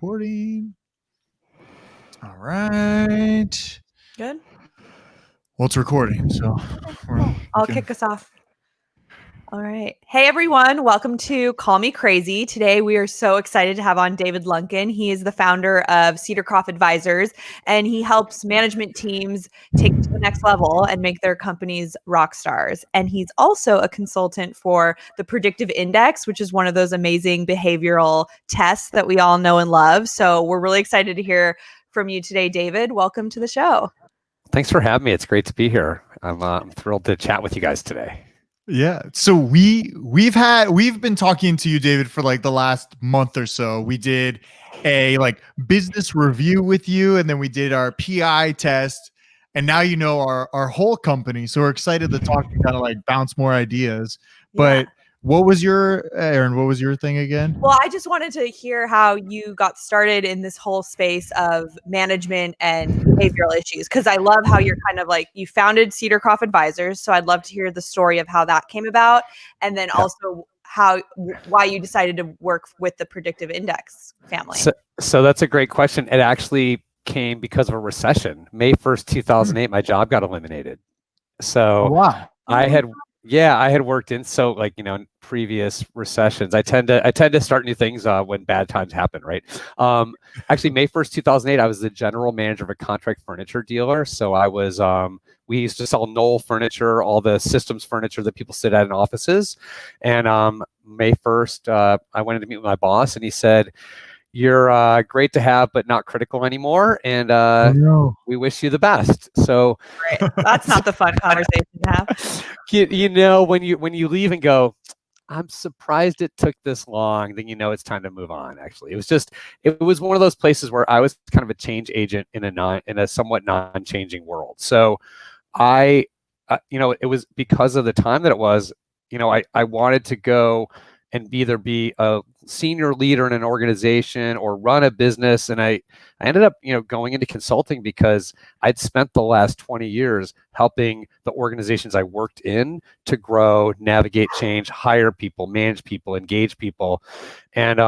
recording. All right. Good. Well, it's recording, so I'll kick us off. All right. Hey, everyone. Welcome to Call Me Crazy. Today, we are so excited to have on David Lunken. He is the founder of Cedarcroft Advisors, and he helps management teams take it to the next level and make their companies rock stars. And he's also a consultant for the Predictive Index, which is one of those amazing behavioral tests that we all know and love. So we're really excited to hear from you today, David. Welcome to the show. Thanks for having me. It's great to be here. I'm thrilled to chat with you guys today. Yeah. So we've been talking to you, David, for like the last month or so. We did a business review with you, and then we did our PI test, and now you know our whole company. So we're excited to talk and kind of like bounce more ideas. But what was your thing again? Well, I just wanted to hear how you got started in this whole space of management and behavioral issues, because I love how you're kind of like, you founded Cedarcroft Advisors. So I'd love to hear the story of how that came about, and then also why you decided to work with the Predictive Index family. So that's a great question. It actually came because of a recession. May 1st, 2008, my job got eliminated. So wow. I had worked in in previous recessions. I tend to start new things when bad times happen, right? Actually, May 1st, 2008, I was the general manager of a contract furniture dealer. So I was we used to sell Knoll furniture, all the systems furniture that people sit at in offices. And May 1st, I went in to meet with my boss, and he said, "You're great to have, but not critical anymore. And we wish you the best." So that's not the fun conversation to have. When you leave and go, "I'm surprised it took this long," then it's time to move on. Actually, it was one of those places where I was kind of a change agent in a somewhat non-changing world. So it was because of the time that it was. I wanted to go and either be a senior leader in an organization or run a business. And I ended up, going into consulting because I'd spent the last 20 years helping the organizations I worked in to grow, navigate change, hire people, manage people, engage people. And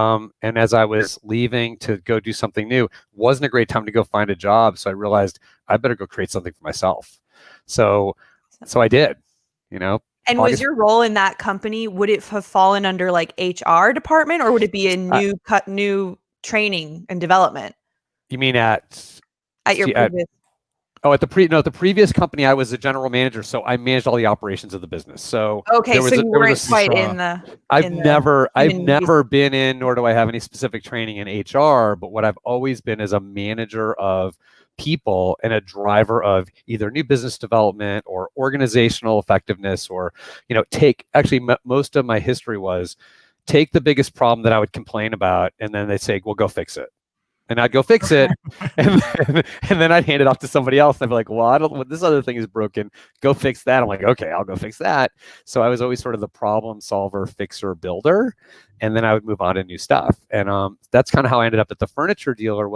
as I was leaving to go do something new, wasn't a great time to go find a job. So I realized I better go create something for myself. So I did, And was your role in that company, would it have fallen under like HR department, or would it be a new training and development? You mean at your previous? The previous company, I was a general manager, so I managed all the operations of the business. So okay, so you weren't quite in the. I've never been in, nor do I have any specific training in HR. But what I've always been is a manager of people and a driver of either new business development or organizational effectiveness, or most of my history was take the biggest problem that I would complain about, and then they say, "Well, go fix it." And I'd go fix it, and then I'd hand it off to somebody else. And I'd be like, "Well, this other thing is broken. Go fix that." I'm like, "Okay, I'll go fix that." So I was always sort of the problem solver, fixer, builder, and then I would move on to new stuff. And that's kind of how I ended up at the furniture dealer.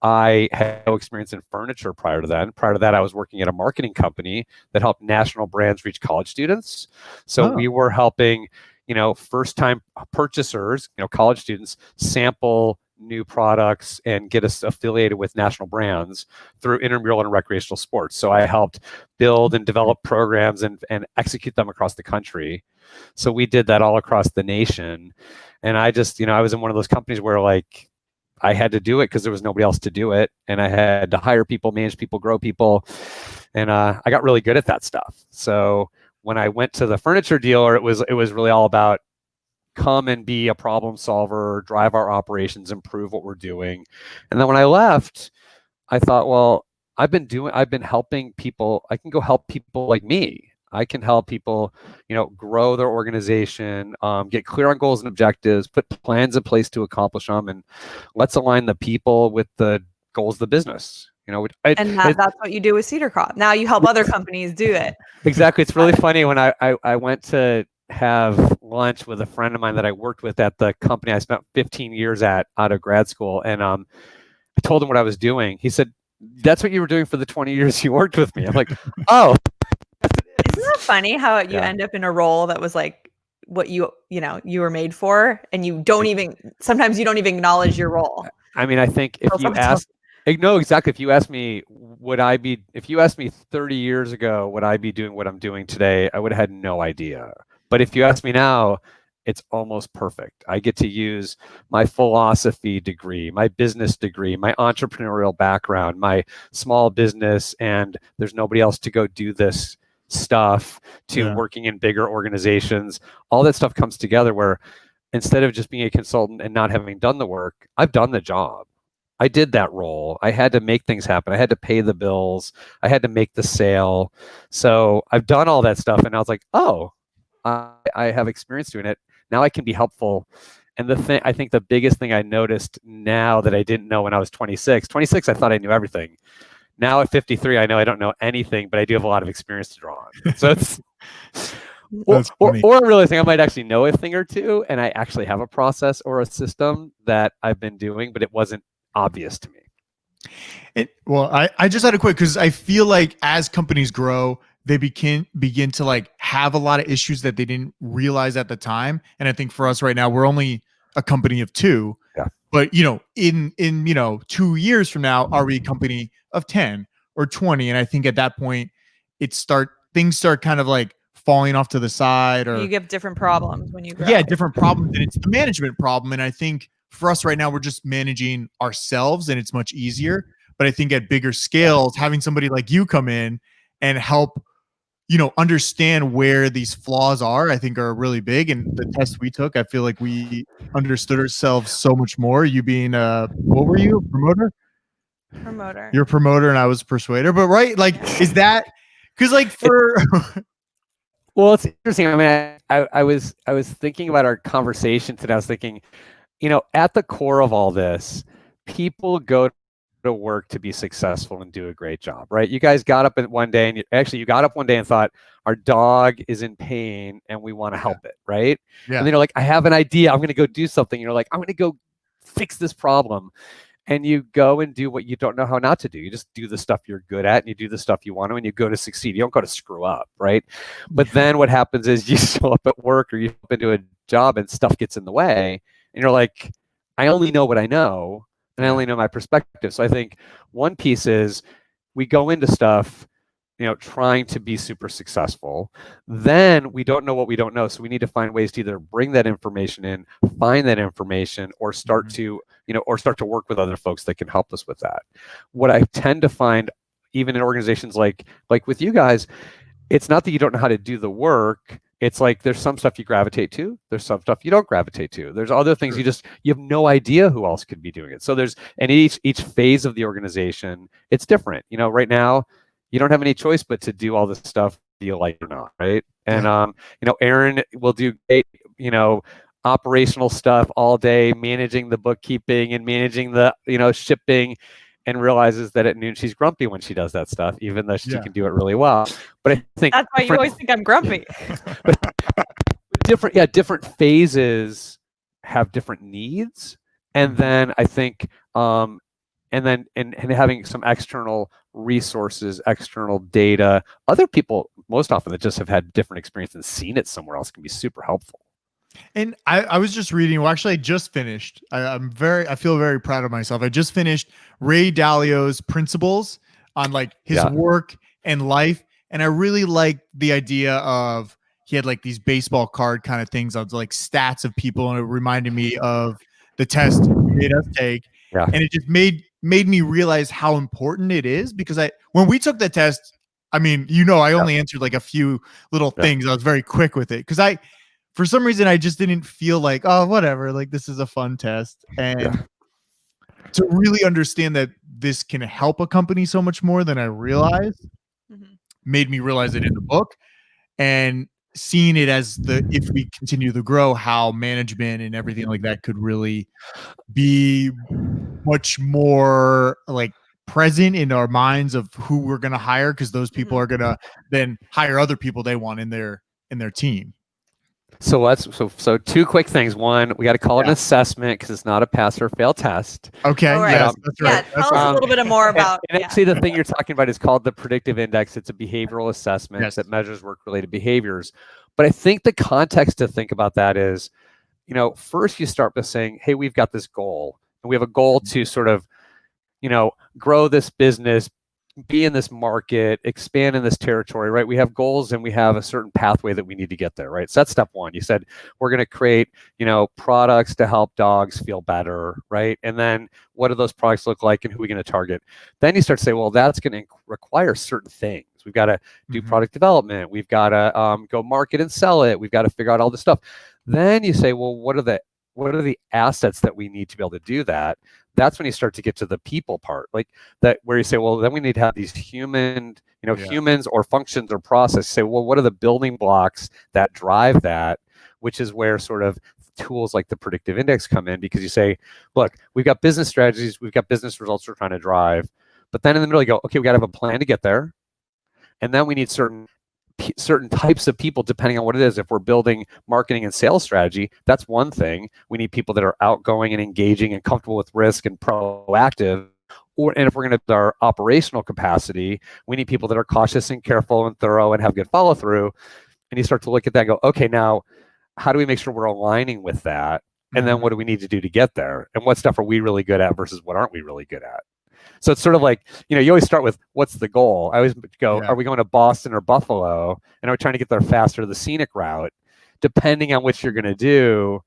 I had no experience in furniture prior to that. Prior to that, I was working at a marketing company that helped national brands reach college students. So we were helping, first-time purchasers, college students, sample new products and get us affiliated with national brands through intramural and recreational sports. So I helped build and develop programs and execute them across the country. So we did that all across the nation. And I just, I was in one of those companies where I had to do it because there was nobody else to do it. And I had to hire people, manage people, grow people. And I got really good at that stuff. So when I went to the furniture dealer, it was really all about come and be a problem solver, drive our operations, improve what we're doing. And then when I left, I thought, well, I've been helping people. I can go help people like me. I can help people, grow their organization, get clear on goals and objectives, put plans in place to accomplish them, and let's align the people with the goals of the business. That's what you do with Cedarcroft. Now you help other companies do it. Exactly. It's really funny when I went to have lunch with a friend of mine that I worked with at the company I spent 15 years at out of grad school, and I told him what I was doing. He said, "That's what you were doing for the 20 years you worked with me." I'm like, "Oh." Isn't that funny how you end up in a role that was like what you were made for, and sometimes you don't even acknowledge your role. I mean, I think if you ask, no, exactly. If you ask me, if you asked me 30 years ago, would I be doing what I'm doing today? I would have had no idea. But if you ask me now, it's almost perfect. I get to use my philosophy degree, my business degree, my entrepreneurial background, my small business, and there's nobody else to go do this stuff, to working in bigger organizations. All that stuff comes together where instead of just being a consultant and not having done the work, I've done the job. I did that role. I had to make things happen. I had to pay the bills. I had to make the sale. So I've done all that stuff. And I was like, oh, I have experience doing it. Now I can be helpful. And I think the biggest thing I noticed now that I didn't know when I was 26, I thought I knew everything. Now at 53, I know I don't know anything, but I do have a lot of experience to draw on. So it's, or I'm realizing I might actually know a thing or two, and I actually have a process or a system that I've been doing, but it wasn't obvious to me. I just had a quick, because I feel like as companies grow, they begin to like have a lot of issues that they didn't realize at the time. And I think for us right now, we're only a company of 2. Yeah. But in 2 years from now, are we a company of 10 or 20? And I think at that point, things start kind of like falling off to the side, or you get different problems when you grow. Yeah, different problems, and it's the management problem. And I think for us right now, we're just managing ourselves, and it's much easier. But I think at bigger scales, having somebody like you come in and help understand where these flaws are, I think are really big. And the test we took, I feel like we understood ourselves so much more. You being what were you, promoter? You're a promoter, and I was a persuader. But right, like, is that because like for well, it's interesting. I mean, I was thinking about our conversation today. I was thinking, at the core of all this, people go to work to be successful and do a great job, right? You guys got up one day, and you got up one day and thought, our dog is in pain and we want to help it, right? Yeah. And then you're like, I have an idea. I'm going to go do something. You're like, I'm going to go fix this problem. And you go and do what you don't know how not to do. You just do the stuff you're good at, and you do the stuff you want to, and you go to succeed. You don't go to screw up, right? But then what happens is you show up at work, or you up into a job, and stuff gets in the way, and you're like, I only know what I know, and I only know my perspective. So I think one piece is we go into stuff, trying to be super successful. Then we don't know what we don't know. So we need to find ways to either bring that information in, find that information, or start to work with other folks that can help us with that. What I tend to find, even in organizations like with you guys, it's not that you don't know how to do the work. It's like there's some stuff you gravitate to, there's some stuff you don't gravitate to. There's other things you have no idea who else could be doing it. So and each phase of the organization, it's different. Right now, you don't have any choice but to do all this stuff, you like or not, right? And Aaron will do great, operational stuff all day, managing the bookkeeping and managing the shipping, and realizes that at noon she's grumpy when she does that stuff, even though she can do it really well. But I think that's why you always think I'm grumpy. different phases have different needs, and then I think and having some external resources, external data, other people most often that just have had different experience and seen it somewhere else can be super helpful. And I was just reading, well, actually I just finished, I feel very proud of myself. I just finished Ray Dalio's principles on like his work and life. And I really liked the idea of, he had like these baseball card kind of things of like stats of people. And it reminded me of the test he made us take. Yeah. And it just made me realize how important it is, because when we took the test, I mean, I only answered like a few little things. I was very quick with it because for some reason, I just didn't feel like, oh, whatever, like this is a fun test. And to really understand that this can help a company so much more than I realized, made me realize it in the book, and seeing it as if we continue to grow, how management and everything like that could really be much more like present in our minds of who we're going to hire, because those people are going to then hire other people they want in their team. So so two quick things. One, we got to call it an assessment because it's not a pass or fail test. Okay. Right. Yes, that's right. Yeah, tell us a little bit more about. And actually, the thing you're talking about is called the Predictive Index. It's a behavioral assessment that measures work-related behaviors. But I think the context to think about that is, first you start by saying, hey, we've got this goal. and we have a goal to sort of, grow this business, be in this market, expand in this territory, right? We have goals and we have a certain pathway that we need to get there, right? So that's step one. You said we're going to create, products to help dogs feel better, right? And then what do those products look like and who are we going to target? Then you start to say, well, that's going to require certain things. We've got to do product development. We've got to go market and sell it. We've got to figure out all this stuff. Then you say, well, what are the assets that we need to be able to do that? That's when you start to get to the people part, like that, where you say, well, then we need to have these humans or functions or process. Say, well, what are the building blocks that drive that? Which is where sort of tools like the Predictive Index come in, because you say, look, we've got business strategies, we've got business results we're trying to drive, but then in the middle you go, okay, we got to have a plan to get there, and then we need certain types of people depending on what it is. If we're building marketing and sales strategy, that's one thing. We need people that are outgoing and engaging and comfortable with risk and proactive. And if we're going to build our operational capacity, we need people that are cautious and careful and thorough and have good follow through. And you start to look at that and go, okay, now how do we make sure we're aligning with that? And then what do we need to do to get there? And what stuff are we really good at versus what aren't we really good at? So it's sort of like, you always start with, what's the goal? I always go, are we going to Boston or Buffalo? And are we trying to get there faster, the scenic route? Depending on which you're going to do,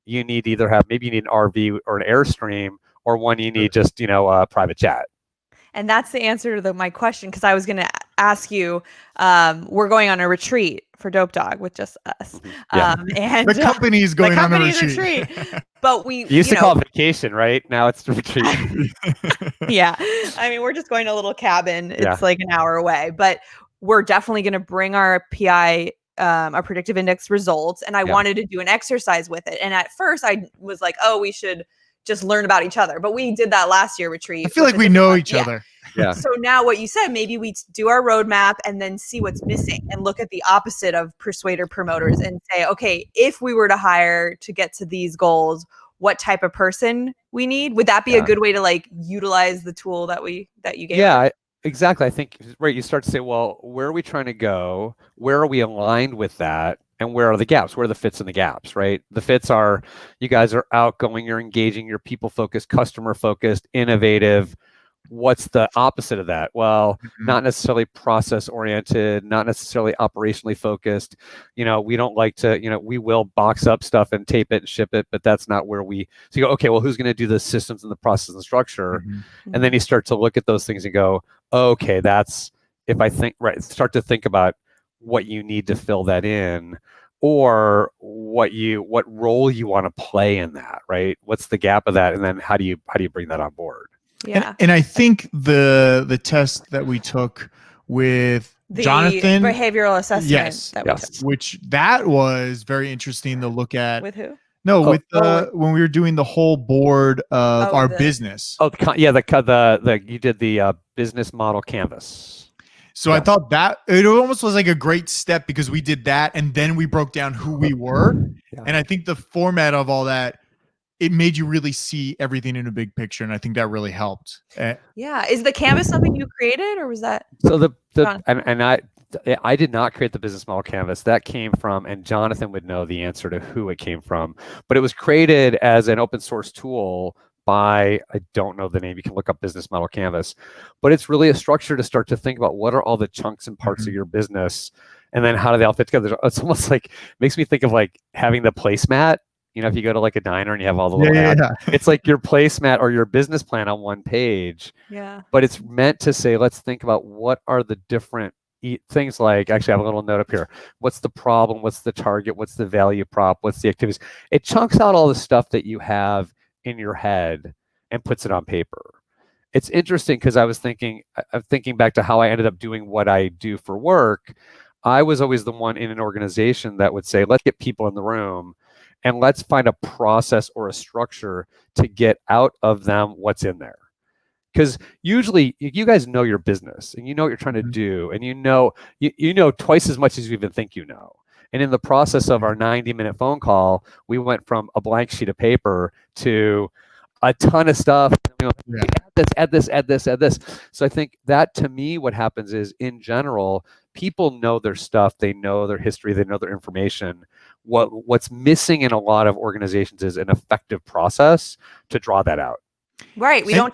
you need to either maybe you need an RV or an Airstream, or one you need just, a private jet. And that's the answer to my question, because I was going to ask you, we're going on a retreat for Dope Dog with just us. And the company's going on a retreat. But we you used to call it vacation, right? Now it's the retreat. Yeah. I mean, we're just going to a little cabin. It's like an hour away, but we're definitely going to bring our PI, our predictive index results. And I wanted to do an exercise with it. And at first I was like, oh, we should just learn about each other. But we did that last year retreat. I feel like we know each other. Yeah. So now what you said, maybe we do our roadmap and then see what's missing and look at the opposite of persuader promoters and say, okay, if we were to hire to get to these goals, what type of person we need? Would that be a good way to like utilize the tool that you gave? Yeah, exactly. I think, right, you start to say, well, where are we trying to go? Where are we aligned with that? And where are the gaps? Where are the fits and the gaps, right? The fits are, you guys are outgoing, you're engaging, you're people-focused, customer-focused, innovative. What's the opposite of that? Well, not necessarily process-oriented, not necessarily operationally focused. We don't like to, we will box up stuff and tape it and ship it, but that's not where so you go, okay, well, who's going to do the systems and the process and structure? And then you start to look at those things and go, okay, start to think about what you need to fill that in, or what role you want to play in that, right? What's the gap of that? And then how do you bring that on board? Yeah. And I think the test that we took with Jonathan, behavioral assessment, that was very interesting to look at. With who? No, when we were doing the whole board of our business. Oh, you did the business model canvas. So I thought that it almost was like a great step, because we did that and then we broke down who we were. And I think the format of all that, it made you really see everything in a big picture. And I think that really helped. Is the canvas something you created, or was that? So I did not create the business model canvas. That came from, and Jonathan would know the answer to who it came from, but it was created as an open source tool by, I don't know the name, you can look up business model canvas, but it's really a structure to start to think about what are all the chunks and parts of your business, and then how do they all fit together. It's almost like, makes me think of like having the placemat. If you go to like a diner and you have all the little it's like your placemat or your business plan on one page. Yeah. But it's meant to say, let's think about what are the different things, like, actually I have a little note up here. What's the problem? What's the target? What's the value prop? What's the activities? It chunks out all the stuff that you have in your head and puts it on paper. It's interesting because I was thinking back to how I ended up doing what I do for work. I was always the one in an organization that would say, let's get people in the room and let's find a process or a structure to get out of them what's in there. Because usually you guys know your business and you know what you're trying to do, and you know twice as much as you even think you know. And in the process of our 90-minute phone call, we went from a blank sheet of paper to a ton of stuff. Add this. So I think that, to me, what happens is, in general, people know their stuff, they know their history, they know their information. What's missing in a lot of organizations is an effective process to draw that out. Right. We didn't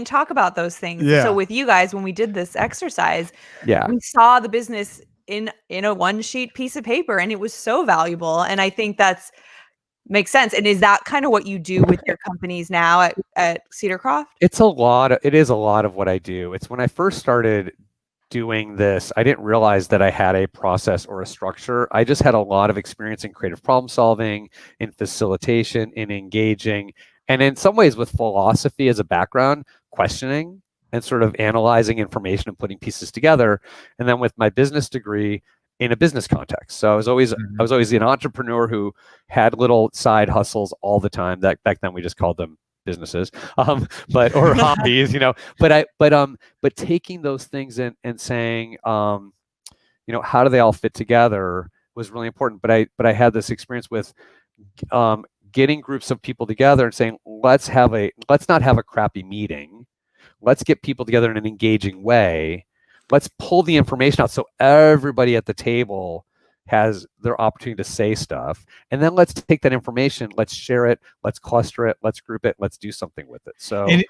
talk about those things. Yeah. So with you guys, when we did this exercise, Yeah. we saw the business in a one sheet piece of paper, and it was so valuable. And I think makes sense. And is that kind of what you do with your companies now at Cedarcroft? It is a lot of what I do. It's when I first started doing this, I didn't realize that I had a process or a structure. I just had a lot of experience in creative problem solving, in facilitation, in engaging, and in some ways with philosophy as a background, questioning and sort of analyzing information and putting pieces together. And then with my business degree in a business context. So I was always an entrepreneur who had little side hustles all the time. That back then we just called them businesses, or hobbies, but taking those things and saying, how do they all fit together was really important. But I had this experience with getting groups of people together and saying, let's not have a crappy meeting. Let's get people together in an engaging way. Let's pull the information out so everybody at the table has their opportunity to say stuff. And then let's take that information, let's share it, let's cluster it, let's group it, let's do something with it. So and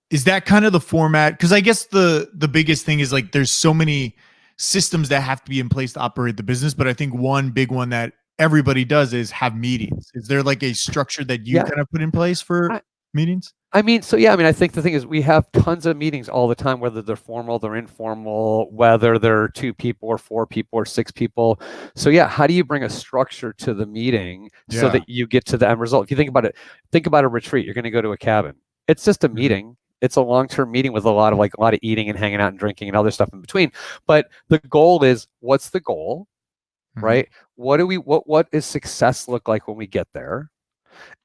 is that kind of the format? Because I guess the biggest thing is like there's so many systems that have to be in place to operate the business. But I think one big one that everybody does is have meetings. Is there like a structure that you kind of put in place for meetings? I think the thing is we have tons of meetings all the time, whether they're formal, they're informal, whether they're 2 people or 4 people or 6 people. So how do you bring a structure to the meeting so that you get to the end result? If you think about a retreat, you're going to go to a cabin. It's just a meeting. It's a long-term meeting with a lot of eating and hanging out and drinking and other stuff in between. But the goal is, what's the goal, right? What does success look like when we get there?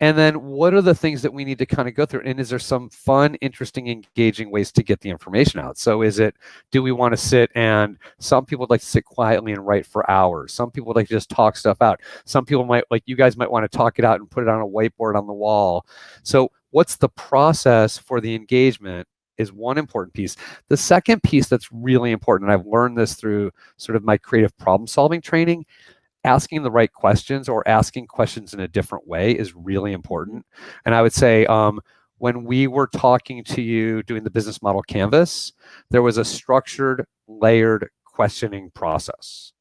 And then what are the things that we need to kind of go through? And is there some fun, interesting, engaging ways to get the information out? So do we want to sit and some people would like to sit quietly and write for hours. Some people would like to just talk stuff out. Some people you guys might want to talk it out and put it on a whiteboard on the wall. So what's the process for the engagement is one important piece. The second piece that's really important, and I've learned this through sort of my creative problem solving training, asking the right questions or asking questions in a different way is really important. And I would say when we were talking to you doing the business model canvas, there was a structured, layered questioning process.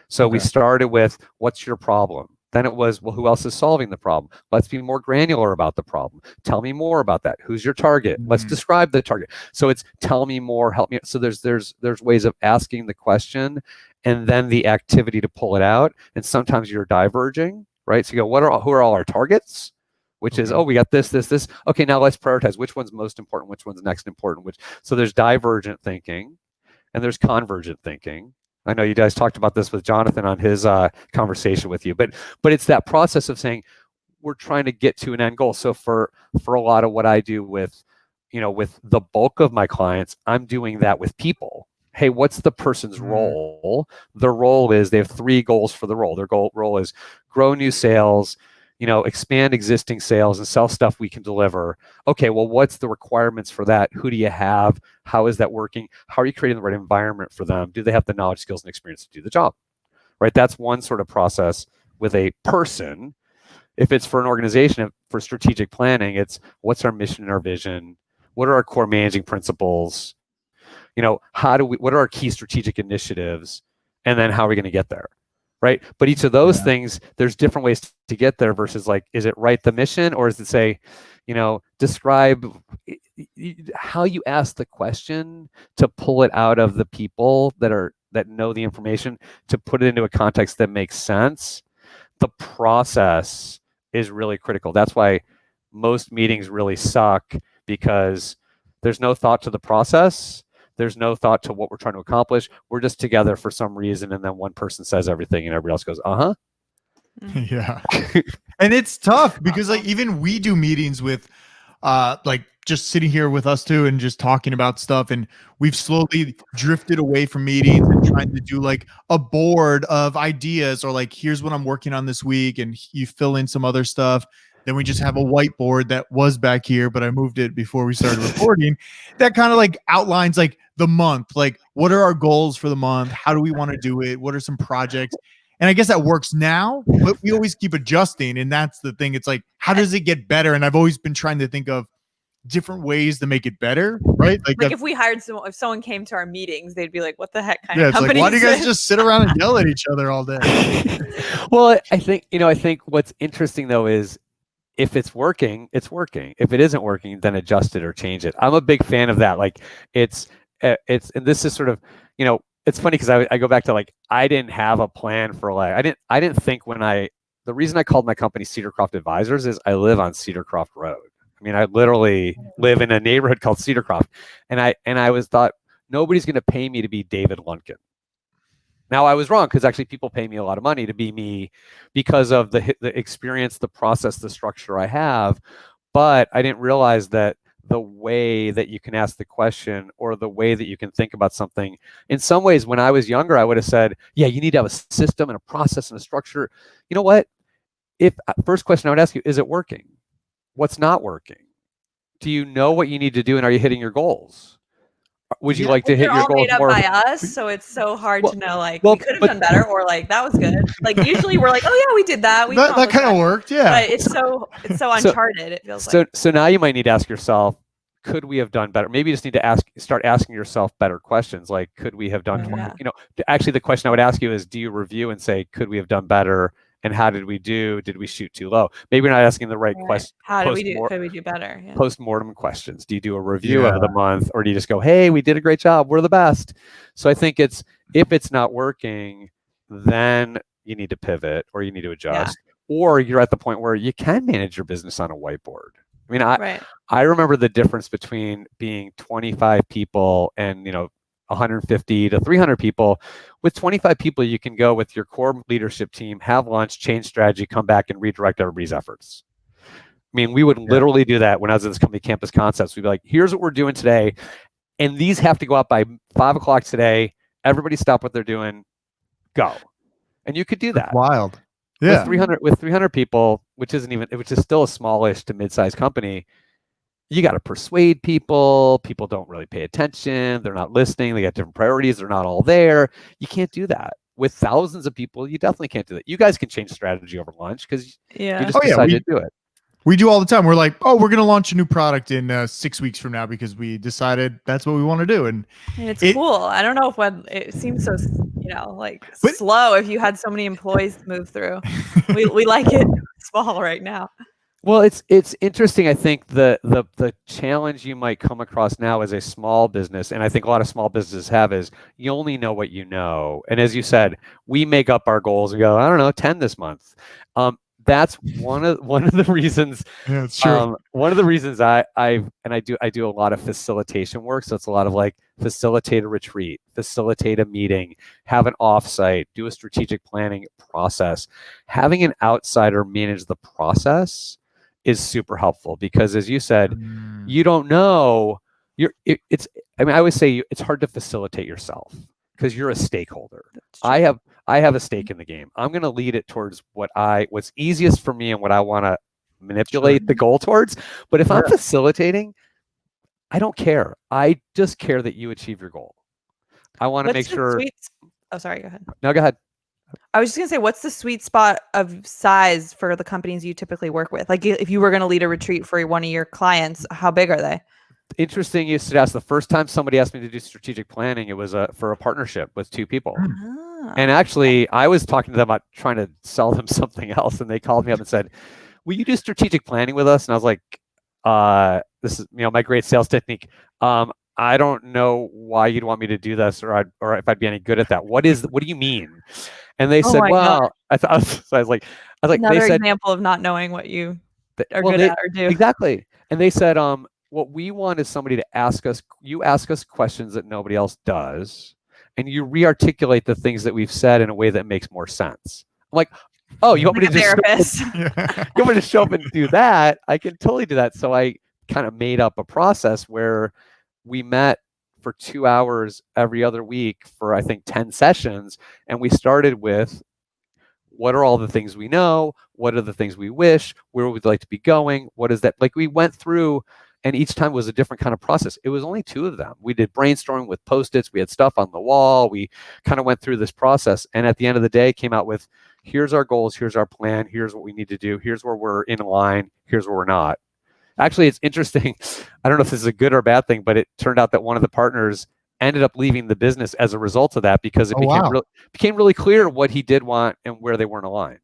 So we started with, what's your problem? Then it was, well, who else is solving the problem? Let's be more granular about the problem. Tell me more about that. Who's your target? Let's describe the target. So it's tell me more, help me. So there's ways of asking the question and then the activity to pull it out. And sometimes you're diverging, right? So you go, who are all our targets? Which is, we got this. Okay, now let's prioritize which one's most important, which one's next important. So there's divergent thinking and there's convergent thinking. I know you guys talked about this with Jonathan on his conversation with you, but it's that process of saying we're trying to get to an end goal. So for a lot of what I do with the bulk of my clients, I'm doing that with people. Hey, what's the person's role? Their role is they have 3 goals for the role. Their role is grow new sales, expand existing sales and sell stuff we can deliver. Okay, well, what's the requirements for that? Who do you have? How is that working? How are you creating the right environment for them? Do they have the knowledge, skills, and experience to do the job? Right? That's one sort of process with a person. If it's for an organization, for strategic planning, it's what's our mission and our vision? What are our core managing principles? What are our key strategic initiatives? And then how are we going to get there? Right. But each of those things, there's different ways to get there versus is it write the mission or is it say, describe how you ask the question to pull it out of the people that know the information to put it into a context that makes sense. The process is really critical. That's why most meetings really suck because there's no thought to the process. There's no thought to what we're trying to accomplish. We're just together for some reason. And then one person says everything and everybody else goes, uh-huh. Yeah. And it's tough because even we do meetings with just sitting here with us two and just talking about stuff. And we've slowly drifted away from meetings and trying to do a board of ideas or here's what I'm working on this week. And you fill in some other stuff. Then we just have a whiteboard that was back here, but I moved it before we started recording. That kind of like outlines like the month, like what are our goals for the month? How do we want to do it? What are some projects? And I guess that works now, but we always keep adjusting. And that's the thing. It's like, how does it get better? And I've always been trying to think of different ways to make it better, right? Like if we hired someone, if someone came to our meetings, they'd be like, what the heck kind yeah, of it's company like, why do you guys is just sit around and yell at each other all day? Well, I think what's interesting though is if it's working, it's working. If it isn't working, then adjust it or change it. I'm a big fan of that. Like it's, and this is sort of, it's funny because I go back to like, I didn't have a plan for like, I didn't think the reason I called my company Cedarcroft Advisors is I live on Cedarcroft Road. I mean, I literally live in a neighborhood called Cedarcroft, and I was thought nobody's going to pay me to be David Lunken. Now I was wrong because actually people pay me a lot of money to be me because of the experience, the process, the structure I have. But I didn't realize that the way that you can ask the question or the way that you can think about something, in some ways, when I was younger, I would have said, yeah, you need to have a system and a process and a structure. You know what? First question I would ask you, is it working? What's not working? Do you know what you need to do, and are you hitting your goals? Would you like to hit your goals more? Made up by us, so it's so hard to know. Like we could have done better, or like that was good. Like usually we're like, oh yeah, we did that. That kind of worked, yeah. But it's so uncharted. It feels like. So now you might need to ask yourself, could we have done better? Maybe you just need to start asking yourself better questions, like could we have done? Actually, the question I would ask you is, do you review and say, could we have done better? And how did we do? Did we shoot too low? Maybe we're not asking the right question. How did we do? Could we do better? Yeah. Post-mortem questions. Do you do a review of the month, or do you just go, hey, we did a great job, we're the best? So I think if it's not working, then you need to pivot or you need to adjust, or you're at the point where you can manage your business on a whiteboard. I mean, I remember the difference between being 25 people and 150 to 300 people. With 25 people, you can go with your core leadership team, have lunch, change strategy, come back and redirect everybody's efforts. I mean, we would literally do that when I was at this company, Campus Concepts. We'd be like, here's what we're doing today. And these have to go out by 5 o'clock today. Everybody stop what they're doing, go. And you could do that. That's wild. Yeah. With 300 people, which is still a smallish to mid-sized company, you got to persuade people. People don't really pay attention. They're not listening. They got different priorities. They're not all there. You can't do that. With thousands of people, you definitely can't do that. You guys can change strategy over lunch because you just decided to do it. We do all the time. We're like, oh, we're going to launch a new product in 6 weeks from now because we decided that's what we want to do. And it's cool. I don't know if it seems so, slow if you had so many employees to move through. we like it small right now. Well, it's interesting. I think the challenge you might come across now as a small business, and I think a lot of small businesses have, is you only know what you know. And as you said, we make up our goals and go, I don't know, 10 this month. That's one of the reasons. Yeah, it's true. One of the reasons I do a lot of facilitation work. So it's a lot of like facilitate a retreat, facilitate a meeting, have an offsite, do a strategic planning process. Having an outsider manage the process is super helpful because, as you said, you don't know. I always say it's hard to facilitate yourself because you're a stakeholder. I have a stake in the game. I'm going to lead it towards what's easiest for me and what I want to manipulate the goal towards. But if I'm facilitating, I don't care. I just care that you achieve your goal. I want to make sure. Oh, sorry. Go ahead. No, go ahead. I was just going to say, what's the sweet spot of size for the companies you typically work with? Like if you were going to lead a retreat for one of your clients, how big are they? Interesting you should ask. The first time somebody asked me to do strategic planning, it was for a partnership with 2 people. And actually, I was talking to them about trying to sell them something else. And they called me up and said, will you do strategic planning with us? And I was like, this is my great sales technique. I don't know why you'd want me to do this or if I'd be any good at that. What do you mean? And they said, well, I was like, another example of not knowing what you are good at or do. Exactly. And they said, what we want is somebody to ask us questions that nobody else does. And you re-articulate the things that we've said in a way that makes more sense. I'm like, oh, you want me to you want me to show up and do that? I can totally do that. So I kind of made up a process where we met for 2 hours every other week for, I think, 10 sessions. And we started with, what are all the things we know? What are the things we wish? Where would we like to be going? What is that? Like we went through, and each time was a different kind of process. It was only 2 of them. We did brainstorming with Post-its. We had stuff on the wall. We kind of went through this process. And at the end of the day, came out with, here's our goals. Here's our plan. Here's what we need to do. Here's where we're in line. Here's where we're not. Actually, it's interesting. I don't know if this is a good or bad thing, but it turned out that one of the partners ended up leaving the business as a result of that, because it became really clear what he did want and where they weren't aligned.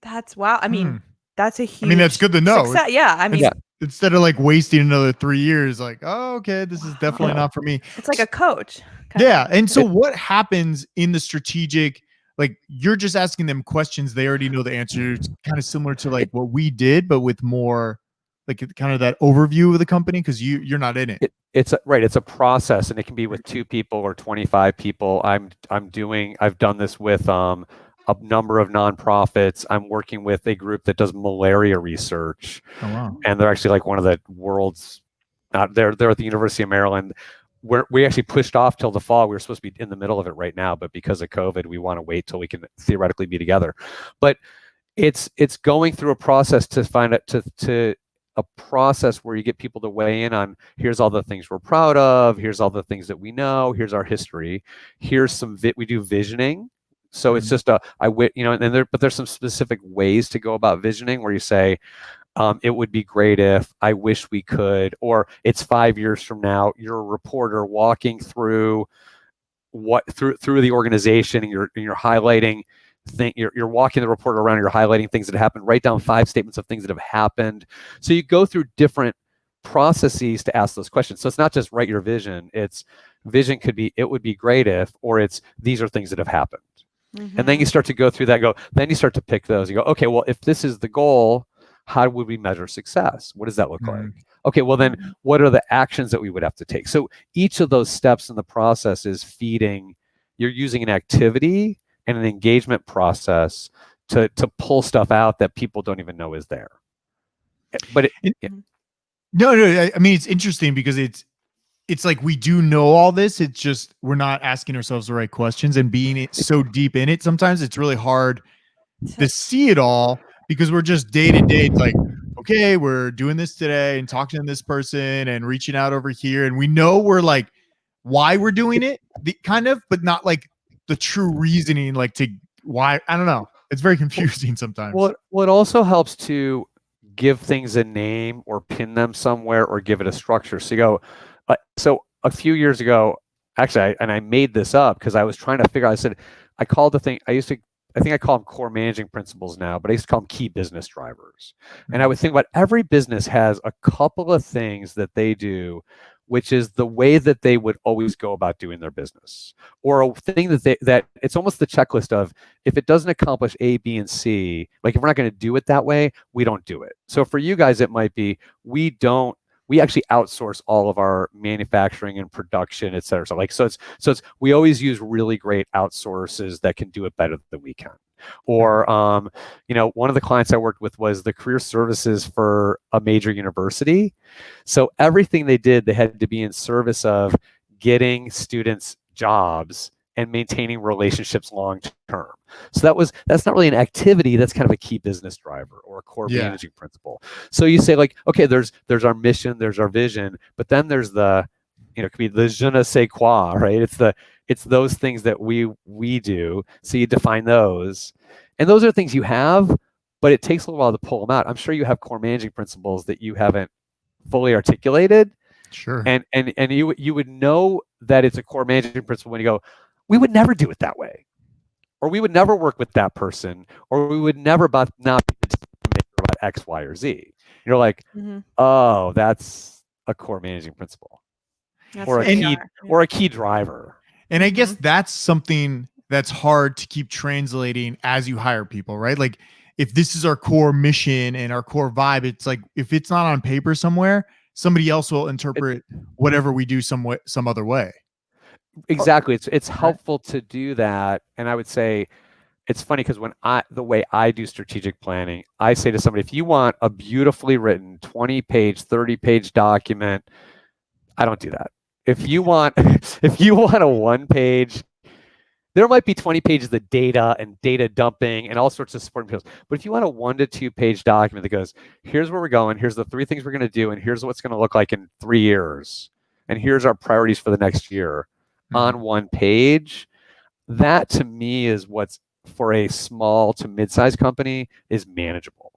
That's wow. I mean, that's a huge. that's good to know. Success. Yeah, I mean, instead of like wasting another 3 years, like, oh, okay, this is definitely not for me. It's like a coach. Yeah, and so what happens in the strategic? Like, you're just asking them questions; they already know the answer. It's kind of similar to like what we did, but with more, like, kind of that overview of the company, because you're not in it. It's a process, and it can be with 2 people or 25 people. I've done this with a number of nonprofits. I'm working with a group that does malaria research. Oh, wow. And they're actually like one of the world's. They're at the University of Maryland. We actually pushed off till the fall. We were supposed to be in the middle of it right now, but because of COVID, we want to wait till we can theoretically be together. But it's going through a process to find it to a process where you get people to weigh in on, here's all the things we're proud of, here's all the things that we know, here's our history, here's some we do visioning. So it's just but there's some specific ways to go about visioning where you say, it would be great if, I wish we could, or it's 5 years from now, you're a reporter walking through through the organization, and you're highlighting you're walking the reporter around, you're highlighting things that happened, write down 5 statements of things that have happened. So you go through different processes to ask those questions. So it's not just write your vision. It's vision could be, it would be great if, or it's, these are things that have happened. And then you start to go through that, then you start to pick those. You go, okay, well, if this is the goal, how would we measure success? What does that look like? Okay, well then what are the actions that we would have to take? So each of those steps in the process is feeding, you're using an activity and an engagement process to pull stuff out that people don't even know is there. But No, I mean, it's interesting because it's like we do know all this. It's just we're not asking ourselves the right questions, and being so deep in it, sometimes it's really hard to see it all because we're just day to day. It's like, okay, we're doing this today and talking to this person and reaching out over here, and we know we're like why we're doing it, kind of, but not like the true reasoning, like to why. I don't know. It's very confusing sometimes. What also helps to give things a name or pin them somewhere or give it a structure. So you go, so a few years ago, actually, I made this up because I was trying to figure out, I called the thing, I think I call them core managing principles now, but I used to call them key business drivers. And I would think about every business has a couple of things that they do, which is the way that they would always go about doing their business, or a thing that it's almost the checklist of, if it doesn't accomplish A, B, and C, like if we're not going to do it that way, we don't do it. So for you guys, it might be, we actually outsource all of our manufacturing and production, et cetera. So it's we always use really great outsources that can do it better than we can. Or, one of the clients I worked with was the career services for a major university. So everything they did, they had to be in service of getting students jobs and maintaining relationships long term. So that's not really an activity. That's kind of a key business driver or a core managing principle. So you say, like, okay, there's our mission, there's our vision, but then there's the, it could be the je ne sais quoi, right? It's those things that we do. So you define those, and those are things you have, but it takes a little while to pull them out. I'm sure you have core managing principles that you haven't fully articulated. Sure. And you would know that it's a core managing principle when you go, we would never do it that way, or we would never work with that person, or we would never not be about X, Y, or Z. You're like, oh, that's a core managing principle, or a key driver. And I guess that's something that's hard to keep translating as you hire people, right? Like, if this is our core mission and our core vibe, it's like, if it's not on paper somewhere, somebody else will interpret whatever we do some other way. Exactly. It's helpful to do that. And I would say, it's funny because the way I do strategic planning, I say to somebody, if you want a beautifully written 20-page, 30-page document, I don't do that. If you want a 1-page, there might be 20 pages of data and data dumping and all sorts of supporting materials. But if you want a 1 to 2 page document that goes, here's where we're going, here's the 3 things we're going to do, and here's what's going to look like in 3 years, and here's our priorities for the next year on 1 page, that to me is what's, for a small to mid-sized company, is manageable.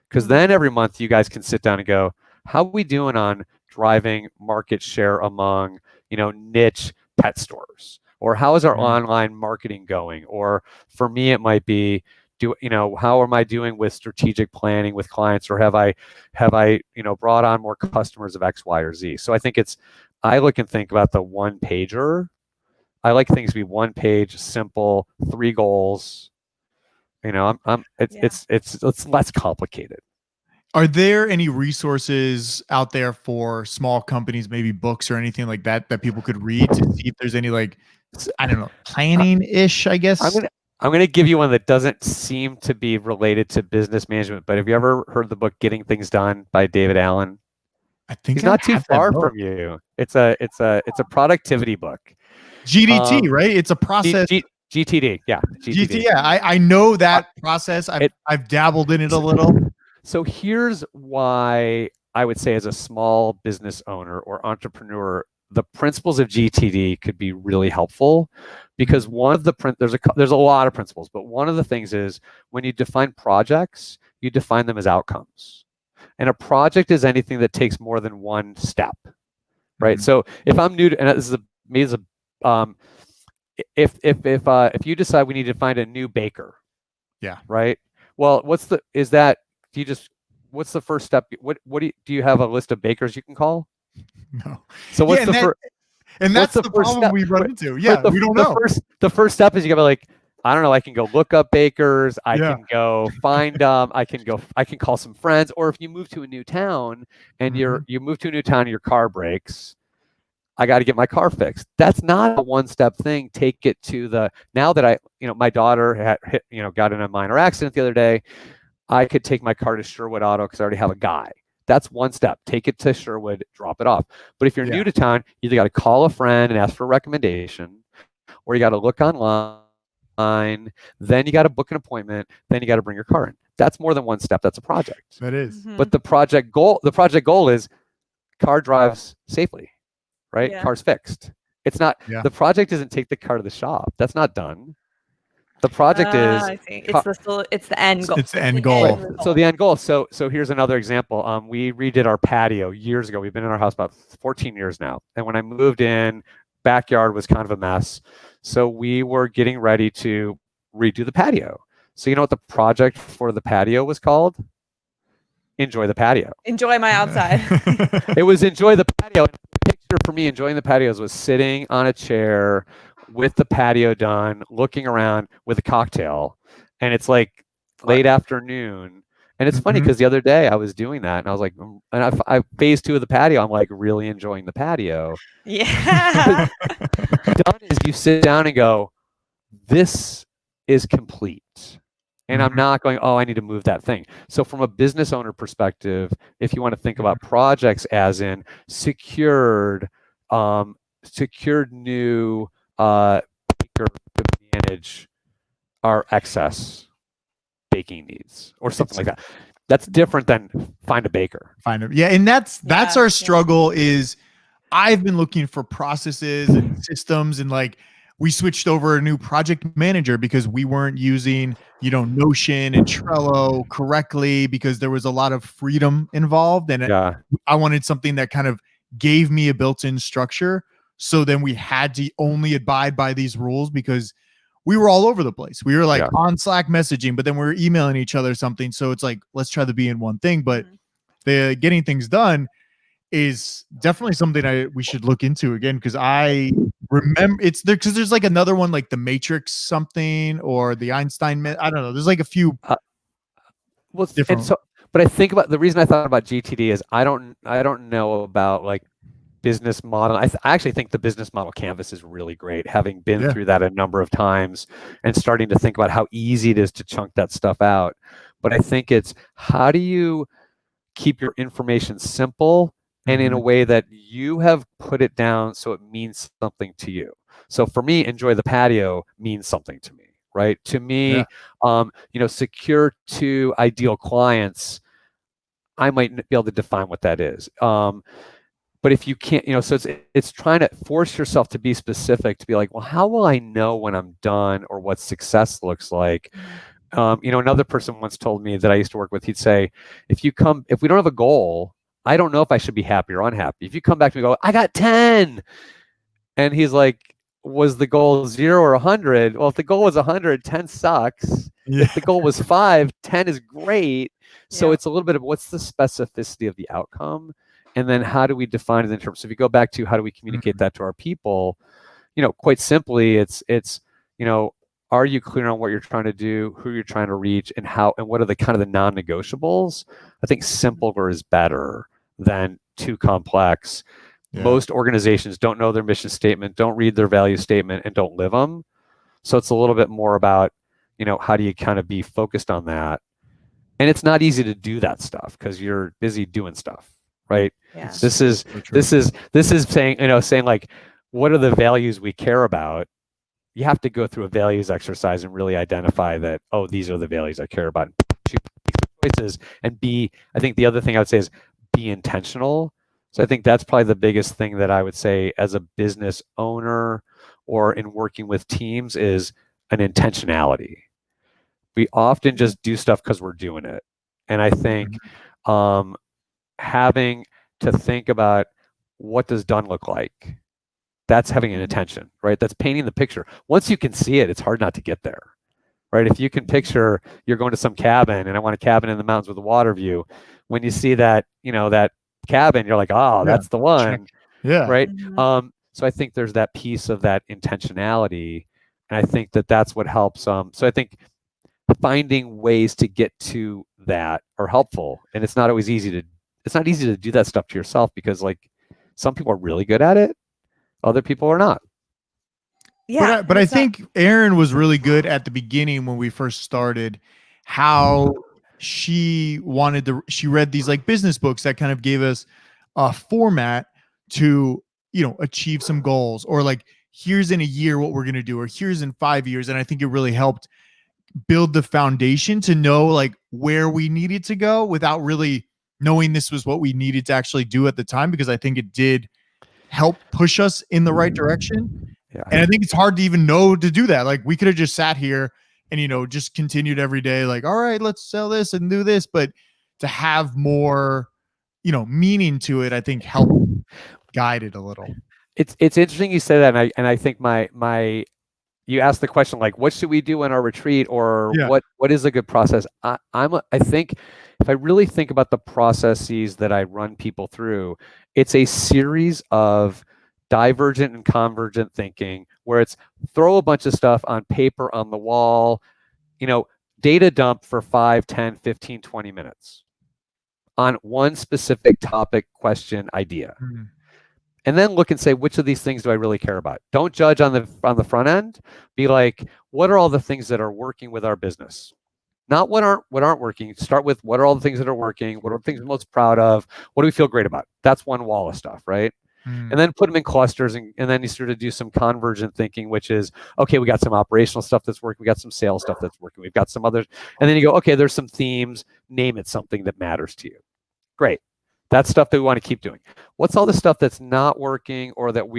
Because then every month you guys can sit down and go, how are we doing on driving market share among, niche pet stores? Or how is our online marketing going? Or for me, it might be, how am I doing with strategic planning with clients? Or have I brought on more customers of X, Y, or Z? So I think I look and think about the 1 pager. I like things to be 1 page, simple, 3 goals. It's less complicated. Are there any resources out there for small companies, maybe books or anything like that people could read to see if there's any, like, I don't know, planning-ish, I guess? I'm going to give you one that doesn't seem to be related to business management, but have you ever heard the book Getting Things Done by David Allen? I think he's not too far from you. It's a productivity book. GDT, right? It's a process. GTD, yeah. GTD, yeah. I know that process. I've dabbled in it a little. So here's why I would say, as a small business owner or entrepreneur, the principles of GTD could be really helpful, because one of the there's a lot of principles, but one of the things is, when you define projects, you define them as outcomes. And a project is anything that takes more than 1 step, right? So if I'm new to, and this is if you decide we need to find a new baker, yeah, right? Well, what's the first step? Do you have a list of bakers you can call? No. So what's that's the problem we run into. Yeah, we don't know. The first step is you gotta be like, I don't know, I can go look up bakers, I can go find I can call some friends. Or if you move to a new town and you move to a new town and your car breaks, I got to get my car fixed. That's not a 1-step thing. Take it to now that my daughter got in a minor accident the other day, I could take my car to Sherwood Auto because I already have a guy. That's 1 step. Take it to Sherwood, drop it off. But if you're new to town, you either got to call a friend and ask for a recommendation, or you got to look online, then you got to book an appointment, then you got to bring your car in. That's more than 1 step. That's a project. That is. But the project goal is car drives safely, right? Yeah. Car's fixed. It's not, the project isn't take the car to the shop. That's not done. The project is, I see. It's the end goal. It's the end goal. Right. So the end goal. So here's another example. We redid our patio years ago. We've been in our house about 14 years now. And when I moved in, backyard was kind of a mess. So we were getting ready to redo the patio. So you know what the project for the patio was called? Enjoy the patio. Enjoy my outside. It was enjoy the patio. The picture for me enjoying the patios was sitting on a chair with the patio done, looking around with a cocktail, and it's like late afternoon. And it's funny because the other day I was doing that, and I was like, and I phase 2 of the patio, I'm like really enjoying the patio. Yeah. Done is you sit down and go, this is complete. And I'm not going, oh, I need to move that thing. So from a business owner perspective, if you want to think about projects as in secured new baker to manage our excess baking needs or something like that. That's different than find a baker. Yeah, and that's our struggle is I've been looking for processes and systems, and like we switched over a new project manager because we weren't using, Notion and Trello correctly because there was a lot of freedom involved, and I wanted something that kind of gave me a built-in structure. So then we had to only abide by these rules because we were all over the place. We were like on Slack messaging, but then we were emailing each other something. So it's like, let's try to be in one thing. But the getting things done is definitely something we should look into again, because I remember it's there because there's like another one like the Matrix something or the Einstein. I don't know. There's like a few different. But I think about the reason I thought about GTD is I don't know about like business model. I actually think the business model canvas is really great, having been through that a number of times and starting to think about how easy it is to chunk that stuff out. But I think it's how do you keep your information simple and in a way that you have put it down so it means something to you. So for me, enjoy the patio means something to me, right? To me, secure to ideal clients, I might be able to define what that is. But if you can't, so it's trying to force yourself to be specific, to be like, well, how will I know when I'm done or what success looks like? Another person once told me that I used to work with, he'd say, if we don't have a goal, I don't know if I should be happy or unhappy. If you come back to me and go, I got 10. And he's like, was the goal 0 or 100? Well, if the goal was 100, 10 sucks. Yeah. If the goal was 5, 10 is great. So it's a little bit of what's the specificity of the outcome? And then how do we define it in terms? So if you go back to how do we communicate that to our people, quite simply, it's are you clear on what you're trying to do, who you're trying to reach, and how, and what are the kind of the non-negotiables? I think simpler is better than too complex. Yeah. Most organizations don't know their mission statement, don't read their value statement, and don't live them. So it's a little bit more about, how do you kind of be focused on that? And it's not easy to do that stuff because you're busy doing stuff, right? Yeah. This is saying like, what are the values we care about? You have to go through a values exercise and really identify that, oh, these are the values I care about. Choices, and I think the other thing I would say is be intentional. So I think that's probably the biggest thing that I would say as a business owner or in working with teams is an intentionality. We often just do stuff because we're doing it. And I think having to think about what does done look like, that's having an intention, right? That's painting the picture. Once you can see it, it's hard not to get there, right? If you can picture you're going to some cabin and I want a cabin in the mountains with a water view, when you see that, that cabin, you're like, oh, that's the one. Check. Yeah. Right. So I think there's that piece of that intentionality. And I think that that's what helps. So I think finding ways to get to that are helpful. And it's not always easy to do that stuff to yourself because like some people are really good at it. Other people are not. Yeah. But I think Erin was really good at the beginning when we first started, how she read these like business books that kind of gave us a format to, achieve some goals, or like, here's in a year what we're going to do, or here's in 5 years. And I think it really helped build the foundation to know like where we needed to go without really knowing this was what we needed to actually do at the time, because I think it did help push us in the right direction. Yeah. And I think it's hard to even know to do that. Like we could have just sat here and, just continued every day, like, all right, let's sell this and do this. But to have more, meaning to it, I think helped guide it a little. It's interesting you say that. And I think you asked the question, like, what should we do in our retreat, or what is a good process? I think if I really think about the processes that I run people through, it's a series of divergent and convergent thinking where it's throw a bunch of stuff on paper on the wall, data dump for 5, 10, 15, 20 minutes on one specific topic, question, idea. Mm-hmm. And then look and say, which of these things do I really care about? Don't judge on the front end. Be like, what are all the things that are working with our business? Not what aren't working. Start with what are all the things that are working? What are the things we're most proud of? What do we feel great about? That's one wall of stuff, right? And then put them in clusters, and then you sort of do some convergent thinking, which is, okay, we got some operational stuff that's working. We got some sales stuff that's working. We've got some others. And then you go, okay, there's some themes. Name it something that matters to you. Great. That's stuff that we want to keep doing. What's all the stuff that's not working, or that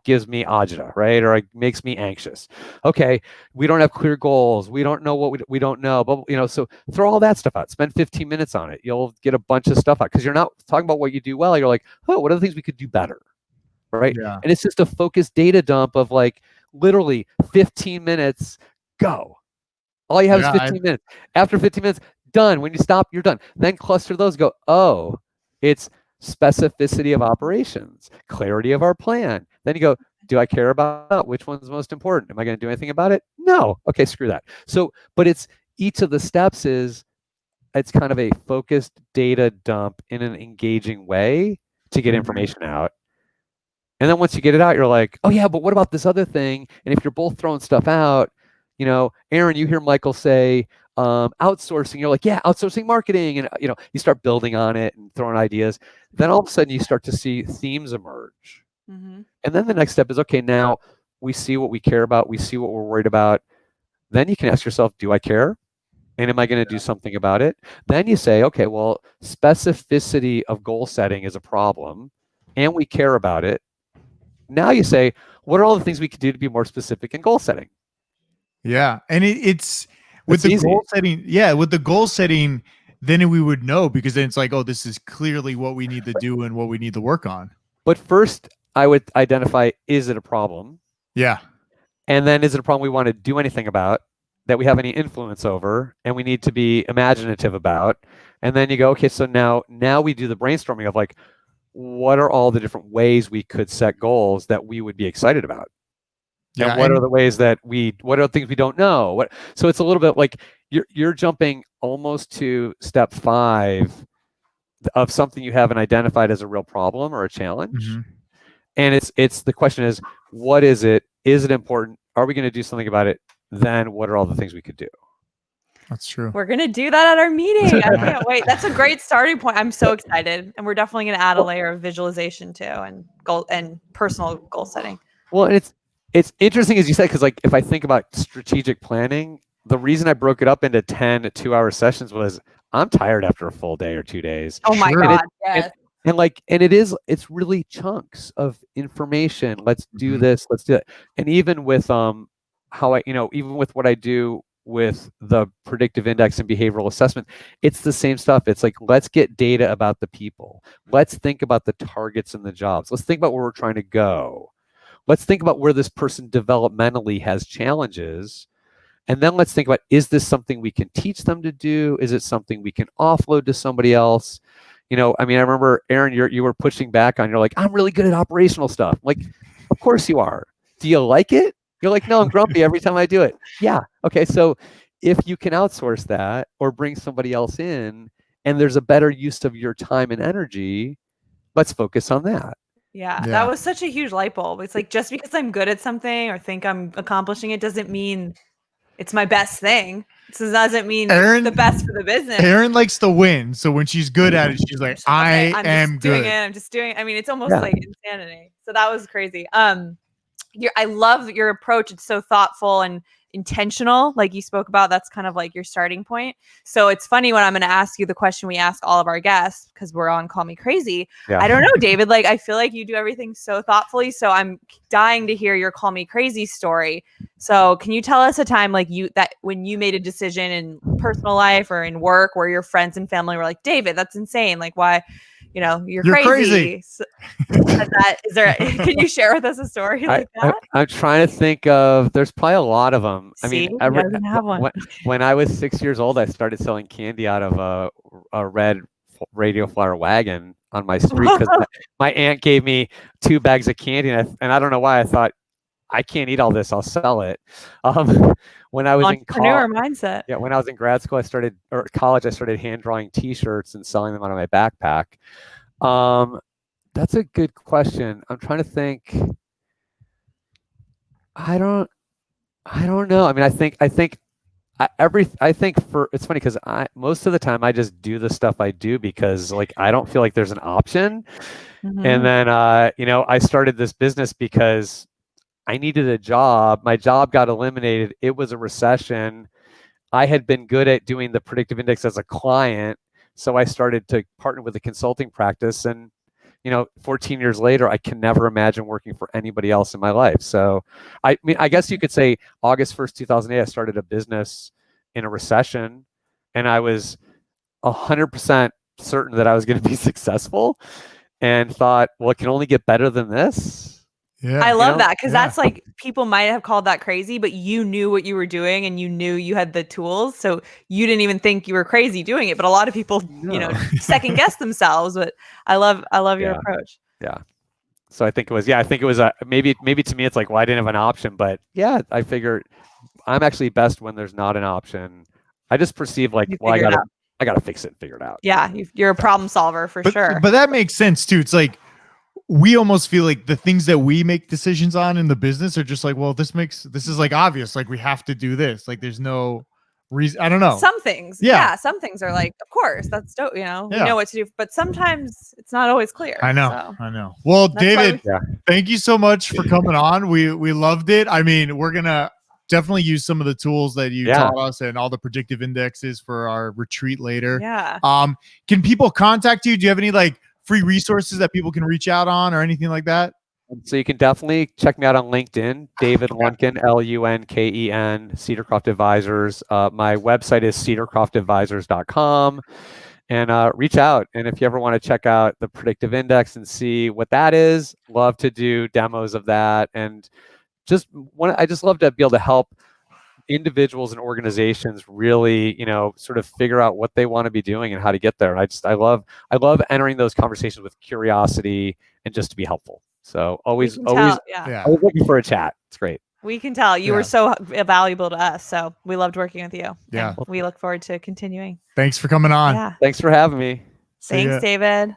gives me agita, right? Or makes me anxious. Okay, we don't have clear goals. We don't know what we don't know. But so throw all that stuff out. Spend 15 minutes on it. You'll get a bunch of stuff out because you're not talking about what you do well. You're like, oh, what are the things we could do better, right? Yeah. And it's just a focused data dump of like literally 15 minutes. Go. All you have is 15 minutes. After 15 minutes, done. When you stop, you're done. Then cluster those. Go. Oh. It's specificity of operations, clarity of our plan. Then you go, do I care about which one's most important? Am I going to do anything about it? No. Okay, screw that. So, but it's each of the steps it's kind of a focused data dump in an engaging way to get information out. And then once you get it out, you're like, oh yeah, but what about this other thing? And if you're both throwing stuff out, Aaron, you hear Michael say, outsourcing. You're like, yeah, outsourcing marketing. And, you start building on it and throwing ideas. Then all of a sudden you start to see themes emerge. Mm-hmm. And then the next step is, okay, now we see what we care about. We see what we're worried about. Then you can ask yourself, do I care? And am I going to do something about it? Then you say, okay, well, specificity of goal setting is a problem and we care about it. Now you say, what are all the things we could do to be more specific in goal setting? Yeah. And it's with the goal setting. Yeah. With the goal setting, then we would know, because then it's like, oh, this is clearly what we need to do and what we need to work on. But first I would identify, is it a problem? Yeah. And then is it a problem we want to do anything about, that we have any influence over, and we need to be imaginative about? And then you go, okay, so now we do the brainstorming of like, what are all the different ways we could set goals that we would be excited about? Yeah, and what are the ways that what are the things we don't know? So it's a little bit like you're jumping almost to step 5 of something you haven't identified as a real problem or a challenge. Mm-hmm. And it's the question is, what is it? Is it important? Are we going to do something about it? Then what are all the things we could do? That's true. We're going to do that at our meeting. I can't wait. That's a great starting point. I'm so excited. And we're definitely going to add a layer of visualization too, and goal and personal goal setting. Well, and it's interesting, as you said, because like if I think about strategic planning, the reason I broke it up into 10 2-hour sessions was I'm tired after a full day or 2 days. Oh my God. Yes. And it's really chunks of information. Let's do this. Let's do it. And even with even with what I do with the predictive index and behavioral assessment, it's the same stuff. It's like, let's get data about the people. Let's think about the targets and the jobs. Let's think about where we're trying to go. Let's think about where this person developmentally has challenges. And then let's think about, is this something we can teach them to do? Is it something we can offload to somebody else? I remember, Aaron, you were pushing back on, you're like, I'm really good at operational stuff. Like, of course you are. Do you like it? You're like, no, I'm grumpy every time I do it. Yeah. Okay. So if you can outsource that or bring somebody else in, and there's a better use of your time and energy, let's focus on that. Yeah, that was such a huge light bulb. It's like, just because I'm good at something or think I'm accomplishing it doesn't mean it's my best thing. It doesn't mean it's the best for the business. Aaron likes to win. So when she's good at it, she's like, I am good. I'm just doing it. I mean, it's almost like insanity. So that was crazy. I love your approach. It's so thoughtful and intentional, like you spoke about. That's kind of like your starting point. So it's funny when I'm going to ask you the question we ask all of our guests, because we're on Call Me Crazy. Yeah. I don't know, David, like I feel like you do everything so thoughtfully. So I'm dying to hear your Call Me Crazy story. So can you tell us a time like when you made a decision in personal life or in work where your friends and family were like, David, that's insane. Like, why? You're crazy. So, can you share with us a story like that? I'm trying to think of, there's probably a lot of them. When I was 6 years old, I started selling candy out of a red radio flyer wagon on my street because my aunt gave me 2 bags of candy, and I don't know why I thought, I can't eat all this, I'll sell it. When I was entrepreneur mindset. Yeah, when I was in grad school, college, I started hand drawing T-shirts and selling them out of my backpack. That's a good question. I'm trying to think. I don't know. I mean, I think it's funny because most of the time I just do the stuff I do because like I don't feel like there's an option. Mm-hmm. And then I started this business because I needed a job. My job got eliminated. It was a recession. I had been good at doing the predictive index as a client. So I started to partner with a consulting practice. And, 14 years later, I can never imagine working for anybody else in my life. So I guess you could say August 1st, 2008, I started a business in a recession. And I was 100% certain that I was going to be successful and thought, well, it can only get better than this. Yeah, I love that because that's like, people might have called that crazy, but you knew what you were doing and you knew you had the tools. So you didn't even think you were crazy doing it. But a lot of people, second guess themselves. But I love your approach. Yeah. So I think it was maybe to me, it's like, well, I didn't have an option, but yeah, I figured I'm actually best when there's not an option. I just perceive like, well, I gotta fix it and figure it out. Yeah. You're a problem solver for sure. But that makes sense too. It's like, we almost feel like the things that we make decisions on in the business are just like, well, this is like obvious. Like we have to do this. Like there's no I don't know. Some things, Yeah. some things are like, of course, that's dope. We Yeah. know what to do, but sometimes it's not always clear. I know. So. I know. Well, That's why David, thank you so much for coming on. We loved it. I mean, we're gonna definitely use some of the tools that you taught us and all the predictive indexes for our retreat later. Yeah. Can people contact you? Do you have any like free resources that people can reach out on or anything like that? So you can definitely check me out on LinkedIn, David Lunken, Lunken, Cedarcroft Advisors. My website is cedarcroftadvisors.com, and reach out. And if you ever want to check out the Predictive Index and see what that is, love to do demos of that. And I just love to be able to help individuals and organizations really, sort of figure out what they want to be doing and how to get there. And I love entering those conversations with curiosity and just to be helpful. So always looking for a chat. It's great. We can tell you were so valuable to us. So we loved working with you. Yeah. We look forward to continuing. Thanks for coming on. Yeah. Thanks for having me. Thanks, David.